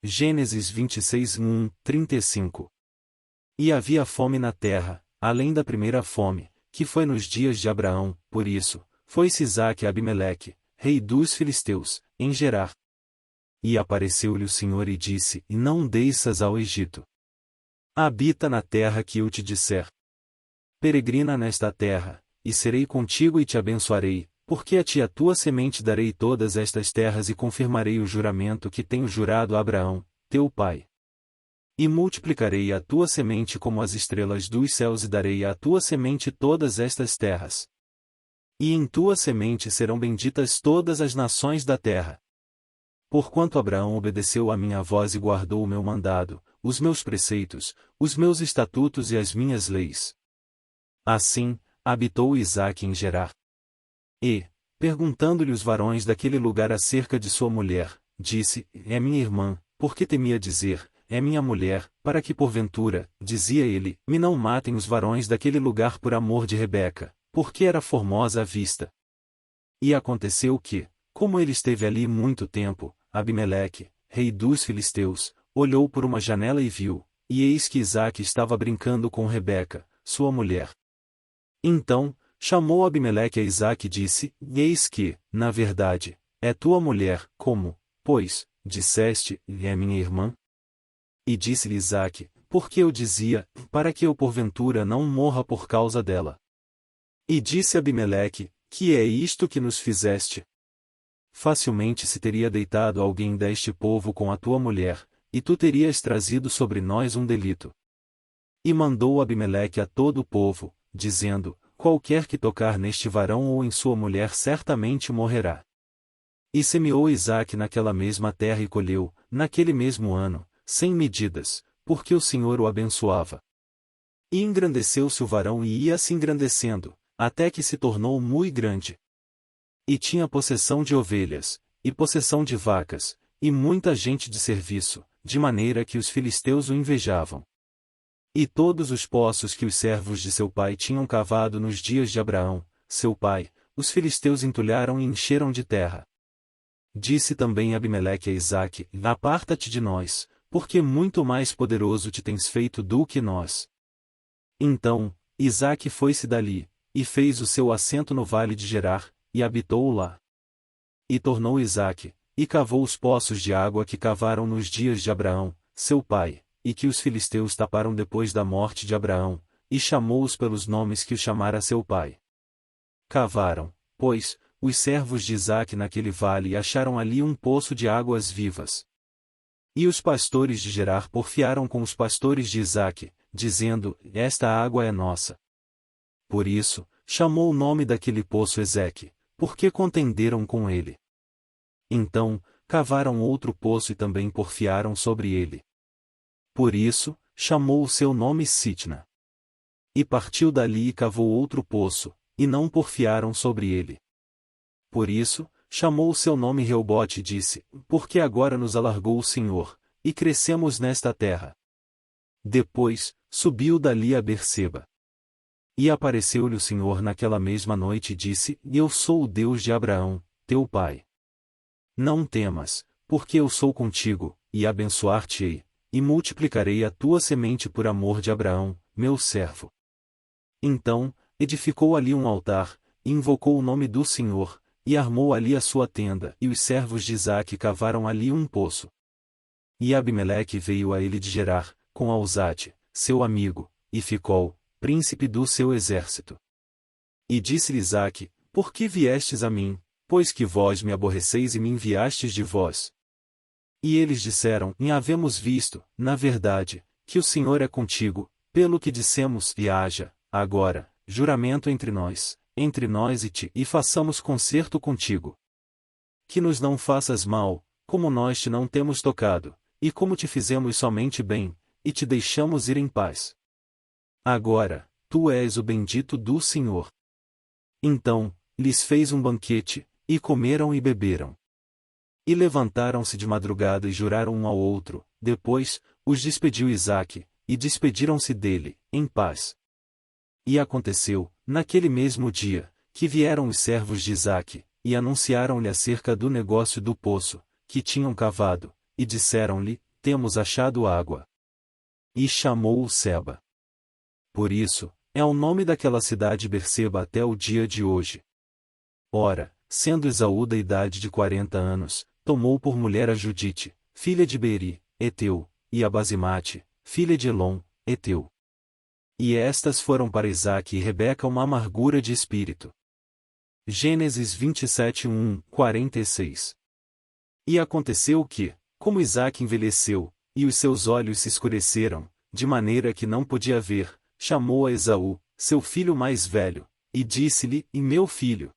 Gênesis 26, 35. E havia fome na terra, além da primeira fome, que foi nos dias de Abraão, por isso, foi-se Isaque a Abimeleque, rei dos filisteus, em Gerar. E apareceu-lhe o Senhor e disse: Não desças ao Egito. Habita na terra que eu te disser. Peregrina nesta terra, e serei contigo e te abençoarei, porque a ti a tua semente darei todas estas terras e confirmarei o juramento que tenho jurado a Abraão, teu pai. E multiplicarei a tua semente como as estrelas dos céus e darei à tua semente todas estas terras. E em tua semente serão benditas todas as nações da terra. Porquanto Abraão obedeceu à minha voz e guardou o meu mandado, os meus preceitos, os meus estatutos e as minhas leis. Assim, habitou Isaque em Gerar. E, perguntando-lhe os varões daquele lugar acerca de sua mulher, disse: É minha irmã, porque temia dizer: É minha mulher, para que porventura, dizia ele, me não matem os varões daquele lugar por amor de Rebeca, porque era formosa à vista. E aconteceu que, como ele esteve ali muito tempo, Abimeleque, rei dos filisteus, olhou por uma janela e viu, e eis que Isaque estava brincando com Rebeca, sua mulher. Então, chamou Abimeleque a Isaque e disse: Eis que, na verdade, é tua mulher, como, pois, disseste, é minha irmã? E disse-lhe Isaque: Porque eu dizia, para que eu porventura não morra por causa dela. E disse Abimeleque: Que é isto que nos fizeste? Facilmente se teria deitado alguém deste povo com a tua mulher, e tu terias trazido sobre nós um delito. E mandou Abimeleque a todo o povo, dizendo: Qualquer que tocar neste varão ou em sua mulher certamente morrerá. E semeou Isaque naquela mesma terra e colheu, naquele mesmo ano, 100 medidas, porque o Senhor o abençoava. E engrandeceu-se o varão e ia se engrandecendo, até que se tornou muito grande. E tinha possessão de ovelhas, e possessão de vacas, e muita gente de serviço, de maneira que os filisteus o invejavam. E todos os poços que os servos de seu pai tinham cavado nos dias de Abraão, seu pai, os filisteus entulharam e encheram de terra. Disse também Abimeleque a Isaque: Aparta-te de nós, porque muito mais poderoso te tens feito do que nós. Então, Isaque foi-se dali, e fez o seu assento no vale de Gerar, e habitou lá. E tornou Isaque, e cavou os poços de água que cavaram nos dias de Abraão, seu pai, e que os filisteus taparam depois da morte de Abraão, e chamou-os pelos nomes que os chamara seu pai. Cavaram, pois, os servos de Isaque naquele vale e acharam ali um poço de águas vivas. E os pastores de Gerar porfiaram com os pastores de Isaque, dizendo: Esta água é nossa. Por isso, chamou o nome daquele poço Ezeque, porque contenderam com ele. Então, cavaram outro poço e também porfiaram sobre ele. Por isso, chamou o seu nome Sitna. E partiu dali e cavou outro poço, e não porfiaram sobre ele. Por isso, chamou o seu nome Reobote e disse: Porque agora nos alargou o Senhor, e crescemos nesta terra. Depois, subiu dali a Berseba. E apareceu-lhe o Senhor naquela mesma noite e disse: Eu sou o Deus de Abraão, teu pai. Não temas, porque eu sou contigo, e abençoar-te-ei, e multiplicarei a tua semente por amor de Abraão, meu servo. Então, edificou ali um altar, e invocou o nome do Senhor, e armou ali a sua tenda, e os servos de Isaque cavaram ali um poço. E Abimeleque veio a ele de Gerar, com Alzate, seu amigo, e Ficol, príncipe do seu exército. E disse-lhe Isaque: Por que viestes a mim, pois que vós me aborreceis e me enviastes de vós? E eles disseram: E havemos visto, na verdade, que o Senhor é contigo, pelo que dissemos, e haja, agora, juramento entre nós e ti, e façamos concerto contigo. Que nos não faças mal, como nós te não temos tocado, e como te fizemos somente bem, e te deixamos ir em paz. Agora, tu és o bendito do Senhor. Então, lhes fez um banquete, e comeram e beberam. E levantaram-se de madrugada e juraram um ao outro. Depois, os despediu Isaque, e despediram-se dele, em paz. E aconteceu, naquele mesmo dia, que vieram os servos de Isaque, e anunciaram-lhe acerca do negócio do poço, que tinham cavado, e disseram-lhe: temos achado água. E chamou-o Seba. Por isso, é o nome daquela cidade Berseba até o dia de hoje. Ora, sendo Esaú da idade de 40 anos, tomou por mulher a Judite, filha de Beeri, Eteu, e a Basimate, filha de Elon, Eteu. E estas foram para Isaque e Rebeca uma amargura de espírito. Gênesis 27, 46. E aconteceu que, como Isaque envelheceu, e os seus olhos se escureceram, de maneira que não podia ver, chamou a Esaú, seu filho mais velho, e disse-lhe: E meu filho?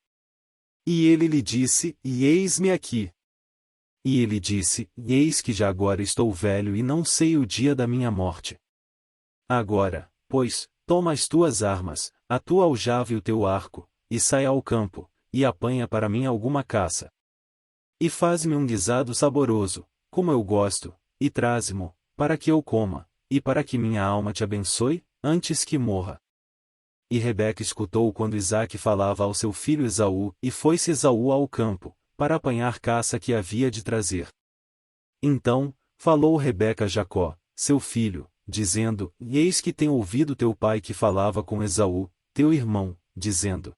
E ele lhe disse: E eis-me aqui. E ele disse: Eis que já agora estou velho e não sei o dia da minha morte. Agora, pois, toma as tuas armas, a tua aljava e o teu arco, e sai ao campo, e apanha para mim alguma caça. E faz-me um guisado saboroso, como eu gosto, e traze-mo, para que eu coma, e para que minha alma te abençoe, antes que morra. E Rebeca escutou quando Isaque falava ao seu filho Esaú, e foi-se Esaú ao campo, para apanhar caça que havia de trazer. Então, falou Rebeca a Jacó, seu filho, dizendo: Eis que tenho ouvido teu pai que falava com Esaú, teu irmão, dizendo: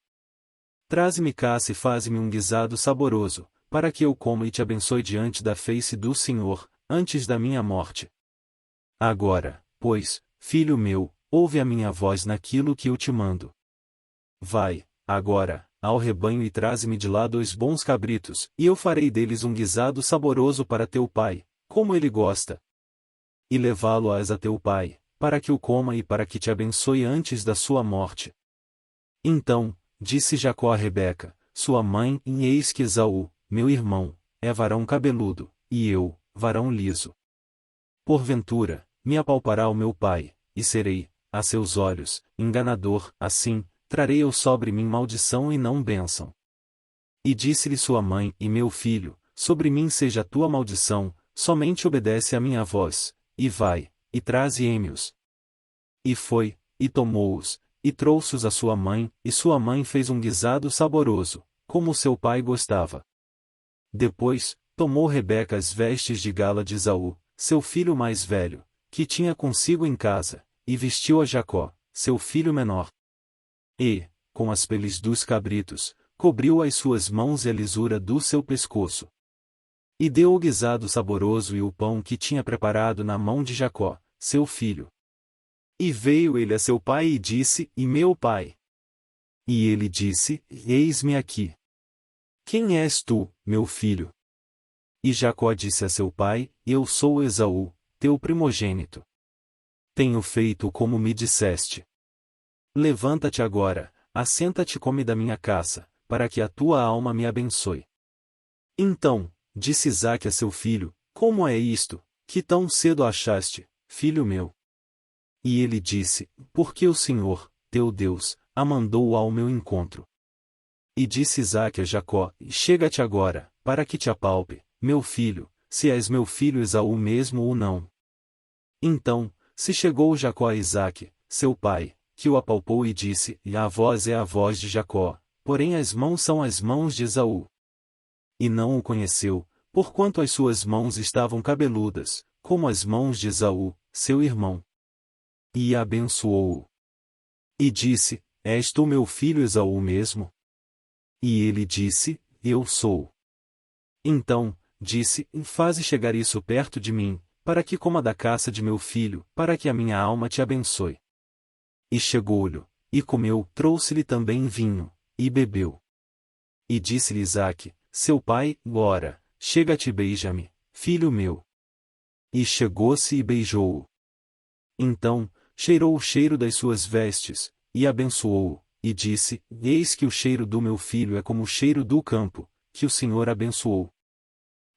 Traze-me caça e faze-me um guisado saboroso, para que eu coma e te abençoe diante da face do Senhor, antes da minha morte. Agora, pois, filho meu, ouve a minha voz naquilo que eu te mando. Vai, agora, ao rebanho e traze-me de lá 2 bons cabritos, e eu farei deles um guisado saboroso para teu pai, como ele gosta. E levá-lo-ás a teu pai, para que o coma e para que te abençoe antes da sua morte. Então, disse Jacó a Rebeca, sua mãe, e eis que Esaú, meu irmão, é varão cabeludo, e eu, varão liso. Porventura, me apalpará o meu pai, e serei, a seus olhos, enganador, assim, trarei eu sobre mim maldição e não bênção. E disse-lhe sua mãe: E meu filho, sobre mim seja a tua maldição, somente obedece à minha voz, e vai, e traze-me-os. E foi, e tomou-os, e trouxe-os a sua mãe, e sua mãe fez um guisado saboroso, como seu pai gostava. Depois, tomou Rebeca as vestes de gala de Esaú, seu filho mais velho, que tinha consigo em casa, e vestiu a Jacó, seu filho menor. E, com as peles dos cabritos, cobriu as suas mãos e a lisura do seu pescoço. E deu o guisado saboroso e o pão que tinha preparado na mão de Jacó, seu filho. E veio ele a seu pai e disse: E meu pai? E ele disse: Eis-me aqui. Quem és tu, meu filho? E Jacó disse a seu pai: Eu sou Esaú, teu primogênito. Tenho feito como me disseste. Levanta-te agora, assenta-te e come da minha caça, para que a tua alma me abençoe. Então, disse Isaque a seu filho: Como é isto, que tão cedo achaste, filho meu? E ele disse: Porque o Senhor, teu Deus, a mandou ao meu encontro. E disse Isaque a Jacó: Chega-te agora, para que te apalpe, meu filho, se és meu filho Esaú mesmo ou não. Então, se chegou Jacó a Isaque, seu pai, que o apalpou e disse: E a voz é a voz de Jacó, porém as mãos são as mãos de Esaú. E não o conheceu, porquanto as suas mãos estavam cabeludas, como as mãos de Esaú, seu irmão. E abençoou-o. E disse: És tu meu filho Esaú mesmo? E ele disse: Eu sou. Então, disse: Faze chegar isso perto de mim, para que coma da caça de meu filho, para que a minha alma te abençoe. E chegou-lhe, e comeu, trouxe-lhe também vinho, e bebeu. E disse-lhe Isaque, seu pai: Ora, chega-te e beija-me, filho meu. E chegou-se e beijou-o. Então, cheirou o cheiro das suas vestes, e abençoou-o, e disse: Eis que o cheiro do meu filho é como o cheiro do campo, que o Senhor abençoou.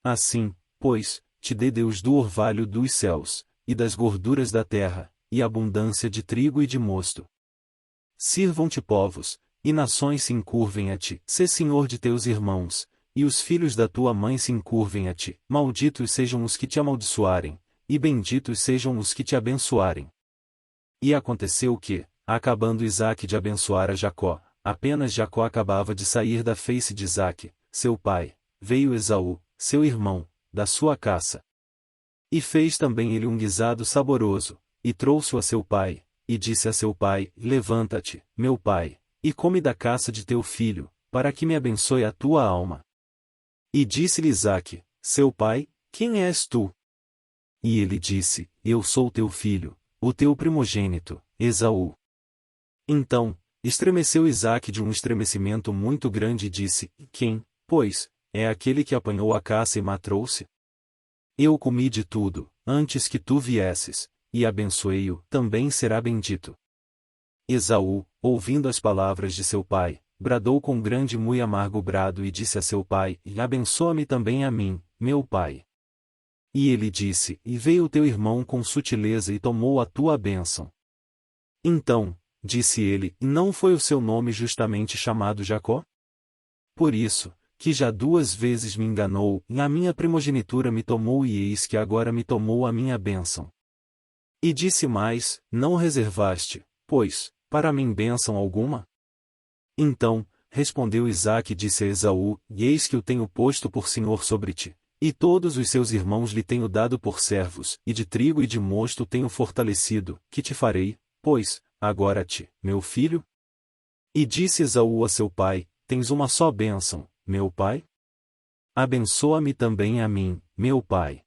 Assim, pois, te dê Deus do orvalho dos céus, e das gorduras da terra, e abundância de trigo e de mosto. Sirvam-te povos, e nações se encurvem a ti, sê senhor de teus irmãos, e os filhos da tua mãe se encurvem a ti, malditos sejam os que te amaldiçoarem, e benditos sejam os que te abençoarem. E aconteceu que, acabando Isaque de abençoar a Jacó, apenas Jacó acabava de sair da face de Isaque, seu pai, veio Esaú, seu irmão, da sua caça. E fez também ele um guisado saboroso, e trouxe-o a seu pai, e disse a seu pai: Levanta-te, meu pai, e come da caça de teu filho, para que me abençoe a tua alma. E disse-lhe Isaque, seu pai: Quem és tu? E ele disse: Eu sou teu filho, o teu primogênito, Esaú. Então, estremeceu Isaque de um estremecimento muito grande e disse: Quem, pois, é aquele que apanhou a caça e matrou-se? Eu comi de tudo, antes que tu viesses, e abençoei-o, também será bendito. Esaú, ouvindo as palavras de seu pai, bradou com grande e muito amargo brado e disse a seu pai: Abençoa-me também a mim, meu pai. E ele disse: E veio teu irmão com sutileza e tomou a tua bênção. Então, disse ele: Não foi o seu nome justamente chamado Jacó? Por isso, que já 2 vezes me enganou, e a minha primogenitura me tomou e eis que agora me tomou a minha bênção. E disse mais: Não reservaste, pois, para mim bênção alguma? Então, respondeu Isaque e disse a Esaú: Eis que o tenho posto por senhor sobre ti, e todos os seus irmãos lhe tenho dado por servos, e de trigo e de mosto tenho fortalecido, que te farei, pois, agora meu filho? E disse Esaú a seu pai: Tens uma só bênção, meu pai? Abençoa-me também a mim, meu pai.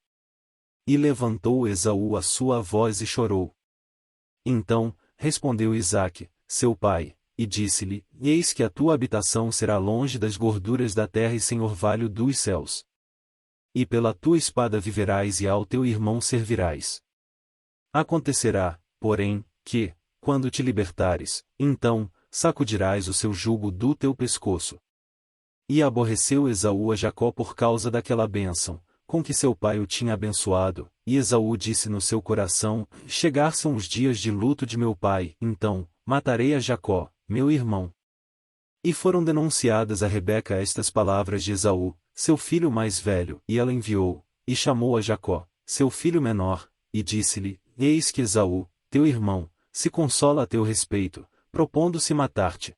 E levantou Esaú a sua voz e chorou. Então, respondeu Isaque, seu pai, e disse-lhe: Eis que a tua habitação será longe das gorduras da terra e sem orvalho dos céus. E pela tua espada viverás e ao teu irmão servirás. Acontecerá, porém, que, quando te libertares, então, sacudirás o seu jugo do teu pescoço. E aborreceu Esaú a Jacó por causa daquela bênção, com que seu pai o tinha abençoado, e Esaú disse no seu coração: Chegar-são os dias de luto de meu pai, então, matarei a Jacó, meu irmão. E foram denunciadas a Rebeca estas palavras de Esaú, seu filho mais velho, e ela enviou, e chamou a Jacó, seu filho menor, e disse-lhe: Eis que Esaú, teu irmão, se consola a teu respeito, propondo-se matar-te.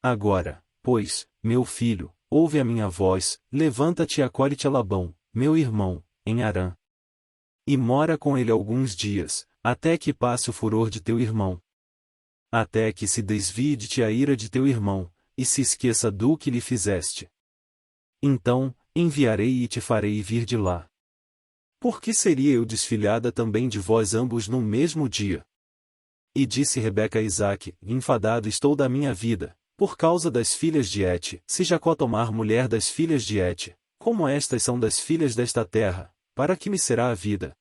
Agora, pois, meu filho, ouve a minha voz, levanta-te e acolhe-te a Labão, meu irmão, em Harã. E mora com ele alguns dias, até que passe o furor de teu irmão. Até que se desvie de ti a ira de teu irmão, e se esqueça do que lhe fizeste. Então, enviarei e te farei vir de lá. Por que seria eu desfilhada também de vós ambos no mesmo dia? E disse Rebeca a Isaque: Enfadado estou da minha vida, por causa das filhas de Et, se Jacó tomar mulher das filhas de Et, como estas são das filhas desta terra, para que me será a vida?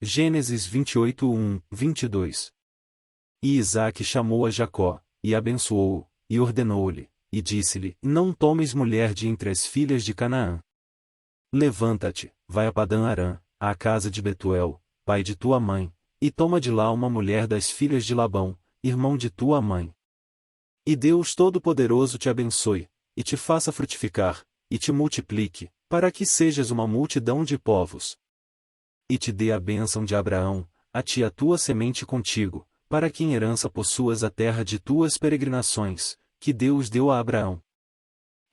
Gênesis 28, 22. E Isaque chamou a Jacó, e abençoou-o, e ordenou-lhe, e disse-lhe: Não tomes mulher de entre as filhas de Canaã. Levanta-te, vai a Padã-Arã, à casa de Betuel, pai de tua mãe, e toma de lá uma mulher das filhas de Labão, irmão de tua mãe. E Deus Todo-Poderoso te abençoe, e te faça frutificar, e te multiplique, para que sejas uma multidão de povos. E te dê a bênção de Abraão, a ti e a tua semente contigo, para que em herança possuas a terra de tuas peregrinações, que Deus deu a Abraão.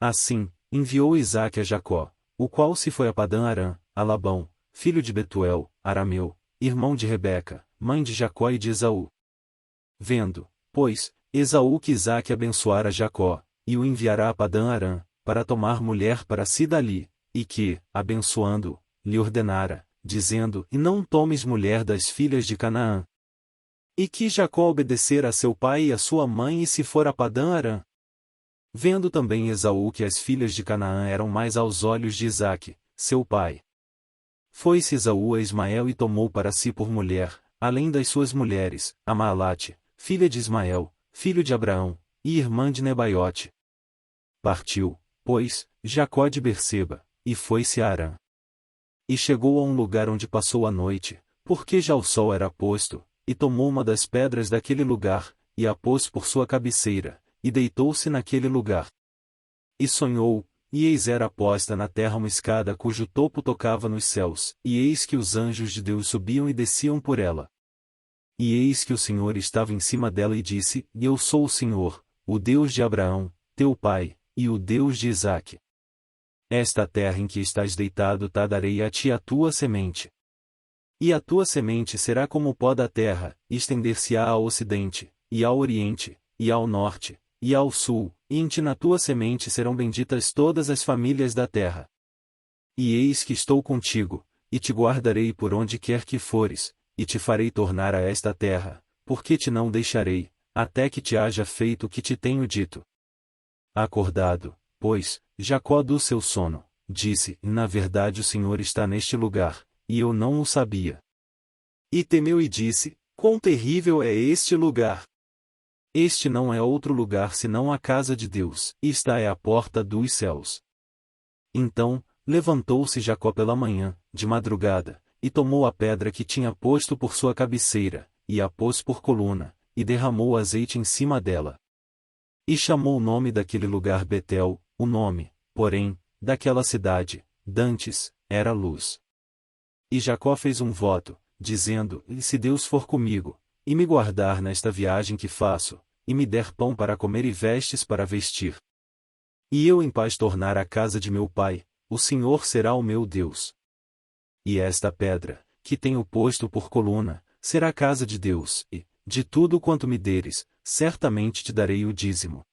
Assim, enviou Isaque a Jacó, o qual se foi a Padã-Arã, a Labão, filho de Betuel, arameu, irmão de Rebeca, mãe de Jacó e de Esaú. Vendo, pois, Esaú que Isaque abençoara Jacó, e o enviará a Padã-Arã, para tomar mulher para si dali, e que, abençoando-o, lhe ordenara, dizendo: E não tomes mulher das filhas de Canaã. E que Jacó obedecera a seu pai e a sua mãe e se for a Padã-Arã. Vendo também Esaú que as filhas de Canaã eram mais aos olhos de Isaque, seu pai. Foi-se Esaú a Ismael e tomou para si por mulher, além das suas mulheres, a Maalate, filha de Ismael, filho de Abraão, e irmã de Nebaiote. Partiu, pois, Jacó de Berseba, e foi-se a Harã. E chegou a um lugar onde passou a noite, porque já o sol era posto, e tomou uma das pedras daquele lugar, e a pôs por sua cabeceira, e deitou-se naquele lugar. E sonhou, e eis era posta na terra uma escada cujo topo tocava nos céus, e eis que os anjos de Deus subiam e desciam por ela. E eis que o Senhor estava em cima dela e disse: Eu sou o Senhor, o Deus de Abraão, teu pai, e o Deus de Isaque. Esta terra em que estás deitado te darei a ti e a tua semente. E a tua semente será como o pó da terra, e estender-se-á ao ocidente, e ao oriente, e ao norte, e ao sul, e em ti na tua semente serão benditas todas as famílias da terra. E eis que estou contigo, e te guardarei por onde quer que fores, e te farei tornar a esta terra, porque te não deixarei, até que te haja feito o que te tenho dito. Acordado, pois, Jacó do seu sono, disse: Na verdade o Senhor está neste lugar, e eu não o sabia. E temeu e disse: Quão terrível é este lugar! Este não é outro lugar senão a casa de Deus, e esta é a porta dos céus. Então, levantou-se Jacó pela manhã, de madrugada, e tomou a pedra que tinha posto por sua cabeceira, e a pôs por coluna, e derramou azeite em cima dela. E chamou o nome daquele lugar Betel, o nome, porém, daquela cidade, dantes, era Luz. E Jacó fez um voto, dizendo: E se Deus for comigo, e me guardar nesta viagem que faço, e me der pão para comer e vestes para vestir, e eu em paz tornar à casa de meu pai, o Senhor será o meu Deus. E esta pedra, que tenho posto por coluna, será a casa de Deus, e, de tudo quanto me deres, certamente te darei o dízimo.